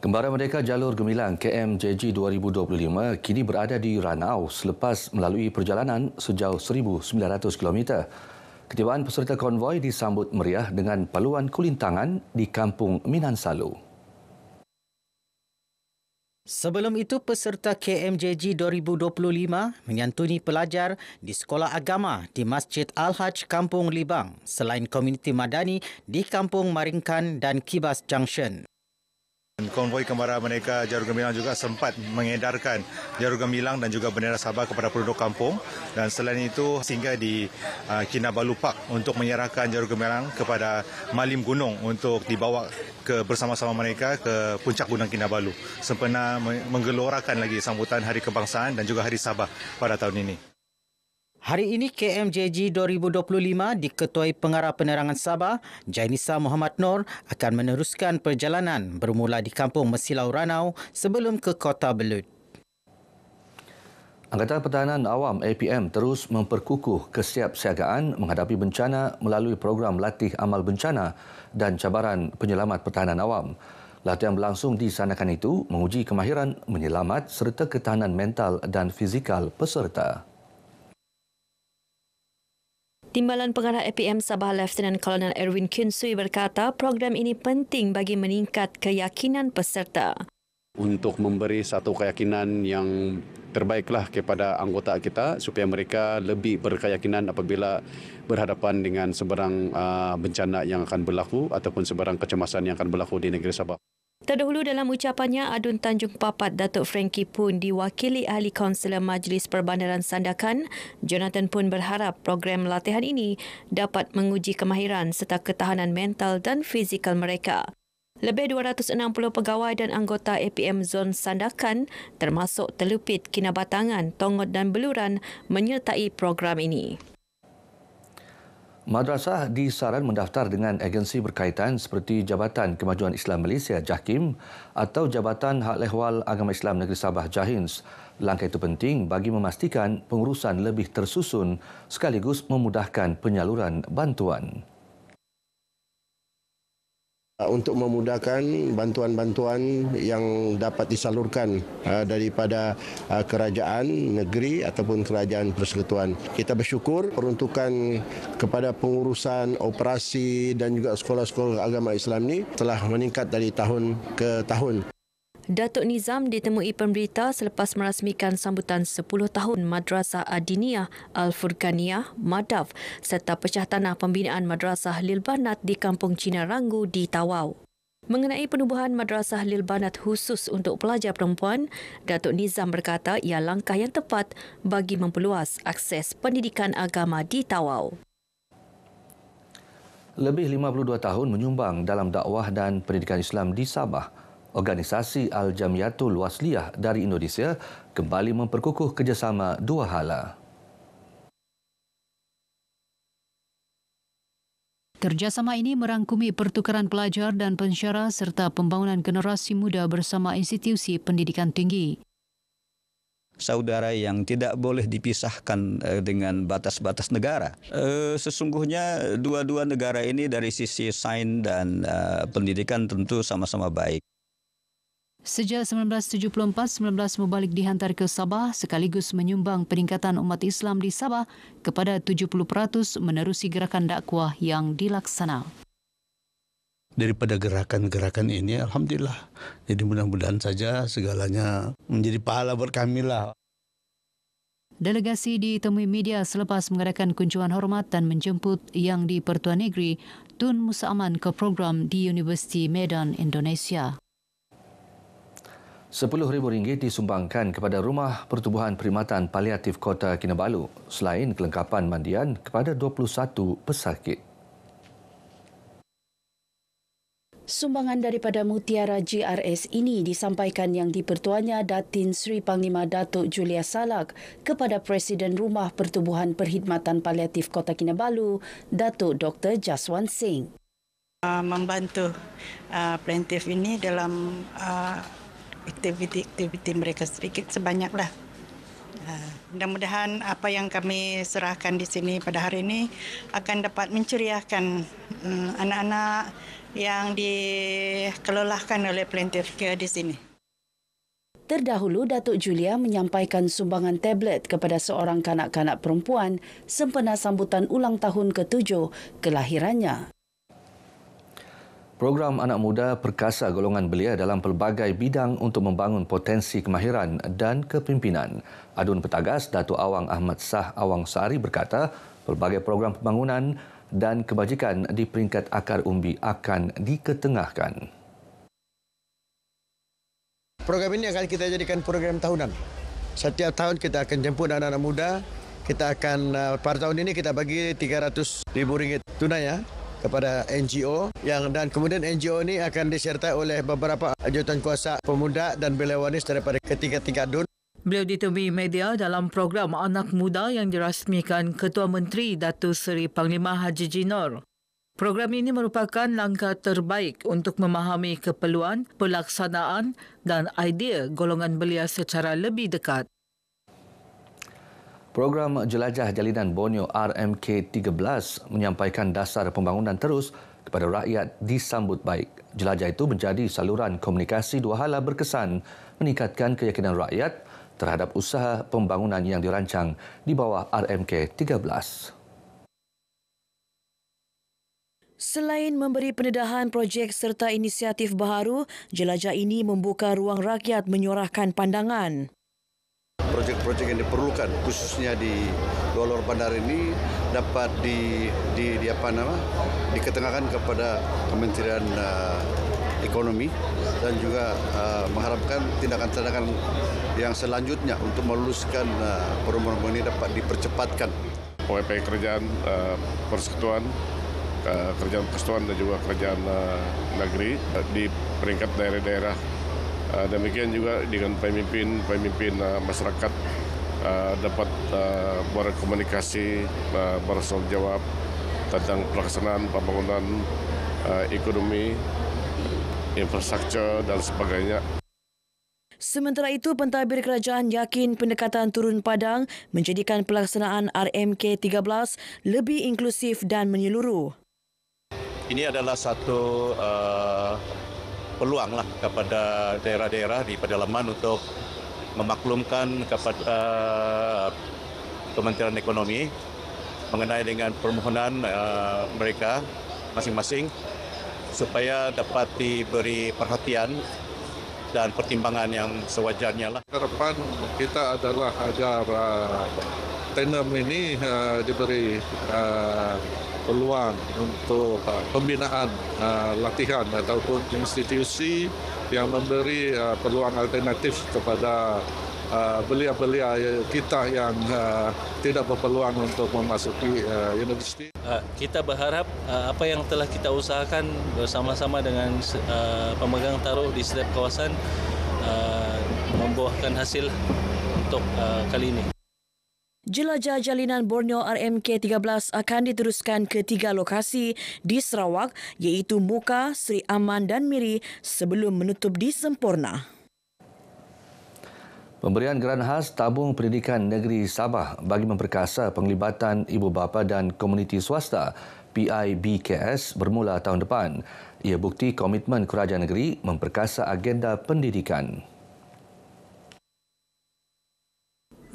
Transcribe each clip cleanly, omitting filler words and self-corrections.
Kembara Merdeka Jalur Gemilang KMJG 2025 kini berada di Ranau selepas melalui perjalanan sejauh 1,900 km. Ketibaan peserta konvoi disambut meriah dengan paluan kulintangan di Kampung Minansalu. Sebelum itu, peserta KMJG 2025 menyantuni pelajar di Sekolah Agama di Masjid Al-Haj Kampung Libang selain komuniti Madani di Kampung Maringkan dan Kibas Junction. Konvoi Kembara Merdeka Jalur Gemilang juga sempat mengedarkan Jalur Gemilang dan juga bendera Sabah kepada penduduk kampung, dan selain itu singgah di Kinabalu Park untuk menyerahkan Jalur Gemilang kepada Malim Gunung untuk dibawa ke bersama-sama mereka ke puncak Gunung Kinabalu sempena menggelorakan lagi sambutan Hari Kebangsaan dan juga Hari Sabah pada tahun ini. Hari ini KMJG 2025 diketuai Pengarah Penerangan Sabah, Jainisa Muhammad Noor, akan meneruskan perjalanan bermula di Kampung Mesilau Ranau sebelum ke Kota Belud. Angkatan Pertahanan Awam APM terus memperkukuh kesiapsiagaan menghadapi bencana melalui program latih amal bencana dan cabaran penyelamat pertahanan awam. Latihan berlangsung di Sanakan itu menguji kemahiran menyelamat serta ketahanan mental dan fizikal peserta. Timbalan Pengarah APM Sabah Lieutenant Colonel Erwin Kinsui berkata program ini penting bagi meningkat keyakinan peserta. Untuk memberi satu keyakinan yang terbaiklah kepada anggota kita supaya mereka lebih berkeyakinan apabila berhadapan dengan sebarang bencana yang akan berlaku ataupun sebarang kecemasan yang akan berlaku di negeri Sabah. Terdahulu dalam ucapannya, Adun Tanjung Papat Datuk Frankie pun diwakili Ahli Kaunselor Majlis Perbandaran Sandakan. Jonathan pun berharap program latihan ini dapat menguji kemahiran serta ketahanan mental dan fizikal mereka. Lebih 260 pegawai dan anggota APM Zon Sandakan termasuk Telupit, Kinabatangan, Tongot dan Beluran menyertai program ini. Madrasah disaran mendaftar dengan agensi berkaitan seperti Jabatan Kemajuan Islam Malaysia JAKIM atau Jabatan Hak Ehwal Agama Islam Negeri Sabah JAHINS. Langkah itu penting bagi memastikan pengurusan lebih tersusun sekaligus memudahkan penyaluran bantuan. Untuk memudahkan bantuan-bantuan yang dapat disalurkan daripada kerajaan negeri ataupun kerajaan persekutuan. Kita bersyukur peruntukan kepada pengurusan operasi dan juga sekolah-sekolah agama Islam ini telah meningkat dari tahun ke tahun. Datuk Nizam ditemui pemberita selepas merasmikan sambutan 10 tahun Madrasah Adiniyah Al-Furqaniyah MADAF serta pecah tanah pembinaan Madrasah Lil Banat di Kampung Cina Ranggu di Tawau. Mengenai penubuhan Madrasah Lil Banat khusus untuk pelajar perempuan, Datuk Nizam berkata ia langkah yang tepat bagi memperluas akses pendidikan agama di Tawau. Lebih 52 tahun menyumbang dalam dakwah dan pendidikan Islam di Sabah, Organisasi Al-Jamiatul Wasliyah dari Indonesia kembali memperkukuh kerjasama dua hala. Kerjasama ini merangkumi pertukaran pelajar dan pensyarah serta pembangunan generasi muda bersama institusi pendidikan tinggi. Saudara yang tidak boleh dipisahkan dengan batas-batas negara. Sesungguhnya dua-dua negara ini dari sisi sains dan pendidikan tentu sama-sama baik. Sejak 1974, 19 mubalik dihantar ke Sabah sekaligus menyumbang peningkatan umat Islam di Sabah kepada 70% menerusi gerakan dakwah yang dilaksana. Daripada gerakan-gerakan ini, Alhamdulillah. Jadi mudah-mudahan saja segalanya menjadi pahala buat kami lah. Delegasi ditemui media selepas mengadakan kunjungan hormat dan menjemput Yang di-Pertuan Negeri Tun Musa Aman ke program di Universiti Medan, Indonesia. RM10,000 disumbangkan kepada Rumah Pertubuhan Perkhidmatan Paliatif Kota Kinabalu selain kelengkapan mandian kepada 21 pesakit. Sumbangan daripada Mutiara GRS ini disampaikan Yang di-Pertuannya Datin Sri Panglima Datuk Julia Salak kepada Presiden Rumah Pertubuhan Perkhidmatan Paliatif Kota Kinabalu, Datuk Dr. Jaswan Singh. Membantu plaintiff ini dalam aktiviti-aktiviti mereka sedikit sebanyaklah. Mudah-mudahan apa yang kami serahkan di sini pada hari ini akan dapat menceriakan anak-anak yang dikelolahkan oleh plaintiff care di sini. Terdahulu, Datuk Julia menyampaikan sumbangan tablet kepada seorang kanak-kanak perempuan sempena sambutan ulang tahun ke-7 kelahirannya. Program anak muda perkasa golongan belia dalam pelbagai bidang untuk membangun potensi kemahiran dan kepimpinan. Adun Petagas Datuk Awang Ahmad Sah Awang Sari berkata, pelbagai program pembangunan dan kebajikan di peringkat akar umbi akan diketengahkan. Program ini akan kita jadikan program tahunan. Setiap tahun kita akan jemput anak-anak muda. Kita akan, pada tahun ini kita bagi RM300,000 tunai ya, kepada NGO. Dan kemudian NGO ini akan disertai oleh beberapa jurutankuasa pemuda dan belawanis daripada ketiga-tiga DUN. Beliau ditemui media dalam program Anak Muda yang dirasmikan Ketua Menteri Datuk Seri Panglima Haji Jinor. Program ini merupakan langkah terbaik untuk memahami keperluan, pelaksanaan dan idea golongan belia secara lebih dekat. Program Jelajah Jalinan Borneo RMK13 menyampaikan dasar pembangunan terus kepada rakyat disambut baik. Jelajah itu menjadi saluran komunikasi dua hala berkesan meningkatkan keyakinan rakyat terhadap usaha pembangunan yang dirancang di bawah RMK13. Selain memberi pendedahan projek serta inisiatif baharu, jelajah ini membuka ruang rakyat menyuarakan pandangan. Projek-projek yang diperlukan khususnya di luar bandar ini dapat diketengahkan kepada Kementerian Ekonomi dan juga mengharapkan tindakan-tindakan yang selanjutnya untuk meluluskan program ini dapat dipercepatkan. OEP kerajaan persekutuan, kerajaan persekutuan dan juga kerajaan negeri di peringkat daerah-daerah. Demikian juga dengan pemimpin masyarakat dapat berkomunikasi, bertanggung jawab tentang pelaksanaan pembangunan ekonomi, infrastruktur dan sebagainya. Sementara itu, pentadbir kerajaan yakin pendekatan turun padang menjadikan pelaksanaan RMK13 lebih inklusif dan menyeluruh. Ini adalah satu peluanglah kepada daerah-daerah di pedalaman untuk memaklumkan kepada Kementerian Ekonomi mengenai dengan permohonan mereka masing-masing supaya dapat diberi perhatian dan pertimbangan yang sewajarnya. Harapan kita adalah agar tandem ini diberi peluang untuk pembinaan latihan ataupun institusi yang memberi peluang alternatif kepada belia-belia kita yang tidak berpeluang untuk memasuki universiti. Kita berharap apa yang telah kita usahakan bersama-sama dengan pemegang taruh di setiap kawasan membuahkan hasil untuk kali ini. Jelajah Jalinan Borneo RMK13 akan diteruskan ke 3 lokasi di Sarawak iaitu Muka, Seri Aman dan Miri sebelum menutup di Semporna. Pemberian geran khas Tabung Pendidikan Negeri Sabah bagi memperkasa penglibatan ibu bapa dan komuniti swasta PIBKS bermula tahun depan. Ia bukti komitmen kerajaan negeri memperkasa agenda pendidikan.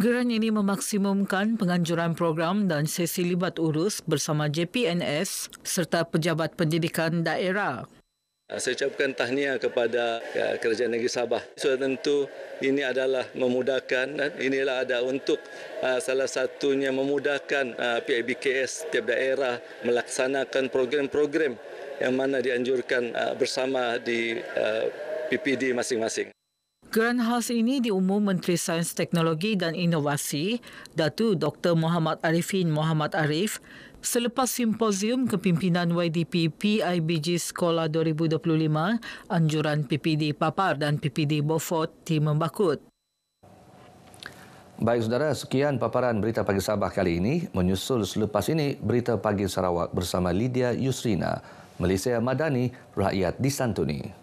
Geran ini memaksimumkan penganjuran program dan sesi libat urus bersama JPNS serta pejabat pendidikan daerah. Saya ucapkan tahniah kepada Kerajaan Negeri Sabah. Sudah tentu ini adalah memudahkan dan inilah ada untuk salah satunya memudahkan PIBKS setiap daerah melaksanakan program-program yang mana dianjurkan bersama di PPD masing-masing. Geran khas ini diumum Menteri Sains Teknologi dan Inovasi, Datuk Dr. Muhammad Arifin Muhammad Arif, selepas simposium kepimpinan YDP PIBG Sekolah 2025, anjuran PPD Papar dan PPD Beaufort di Membakut. Baik saudara, sekian paparan Berita Pagi Sabah kali ini. Menyusul selepas ini Berita Pagi Sarawak bersama Lydia Yusrina. Malaysia Madani, rakyat disantuni.